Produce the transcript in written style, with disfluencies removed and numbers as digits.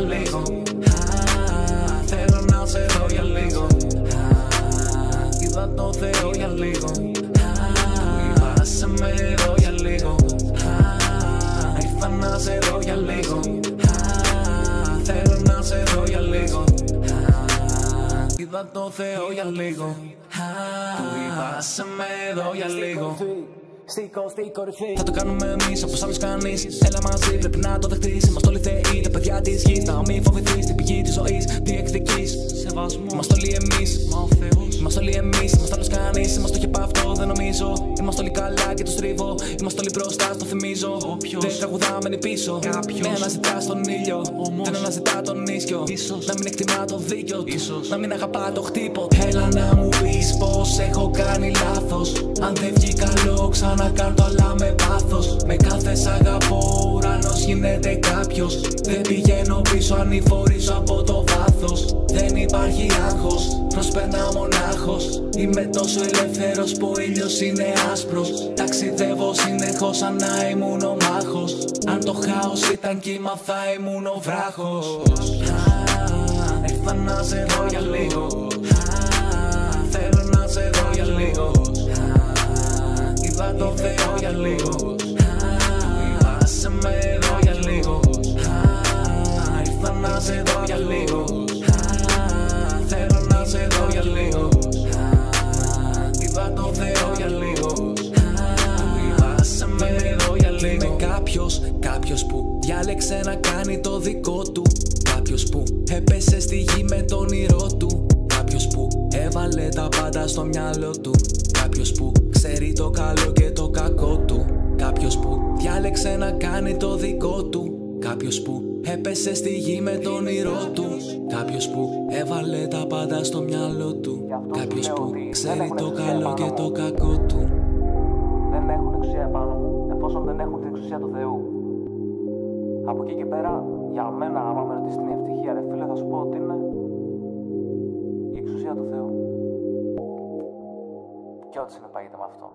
λίγο. Θέλω να σε δω για λίγο. Είδα το Θεό για λίγο. Είπα σε με δω για λίγο. Ήρθα να σε δω για λίγο. Θέλω να σε δω για λίγο. Είδα το Θεό για λίγο. Είπα σε με δω για λίγο. Θα το κάνουμε εμείς όπως άλλος κανείς. Έλα μαζί, πρέπει να το δεχτείς. Είμαστε όλοι θεοί, τα παιδιά της γης. Να μην φοβηθείς την πηγή της ζωής. Διεκδικείς σεβασμό. Είμαστε όλοι εμείς. Μα ο Θεός. Είμαστε όλοι εμείς, είμαστε άλλος κανείς. Είμαστε όχι από αυτό, δεν νομίζω. Είμαστε όλοι καλά και το στρίβω. Είμαστε όλοι μπροστά, το θυμίζω. Δεν τραγουδάμε, είναι πίσω. Δεν αναζητά τον ήλιο. Δεν αναζητά τον ίσιο. Να μην εκτιμά το δίκιο του. Να μην αγαπά το χτύπο. Έλα να μου πεις πως έχω κάνει λάθος. Αν δεν βγει καλό, ξανακάνω το αλλά με πάθος. Με κάθε σ' αγαπώ, ουρανός γίνεται κάποιος. Δεν πηγαίνω πίσω, ανηφορίζω από το βάθος. Δεν υπάρχει άγχος, προσπερνάω μονάχος. Είμαι τόσο ελεύθερος που ο ήλιος είναι άσπρος. Ταξιδεύω συνεχώς σαν να ήμουν ο μάχος. Αν το χάος ήταν κύμα θα ήμουν ο βράχος. Ήρθα να σε δω για λίγο. Θέλω να σε δω για λίγο. Είδα το Θεό για λίγο. Είπα σε με δω για λίγο. Ήρθα να σε δω για λίγο. Θέλω να σε δω για λίγο. Είδα το Θεό για λίγο. Είπα σε με δω για λίγο. Είμαι κάποιος που διάλεξε να κάνει το δικό του. Κάποιος που έπεσε στη γη με το όνειρό του. Κάποιος που έβαλε τα πάντα στο μυαλό του. Κάποιος που ξέρει το καλό και το κακό του. Κάποιος που διάλεξε να κάνει το δικό του. Κάποιος που έπεσε στη γη με το όνειρό του. Κάποιος που έβαλε τα πάντα στο μυαλό του. Κάποιος που ξέρει το καλό και το κακό του. Δεν έχουν εξουσία επάνω μου, εφόσον δεν έχουν την εξουσία του Θεού. Από εκεί και πέρα, για μένα, άμα με ρωτήσεις την ευτυχία, ρε φίλε, θα σου πω ότι είναι η εξουσία του Θεού. Και ό,τι συνεπάγεται με αυτό.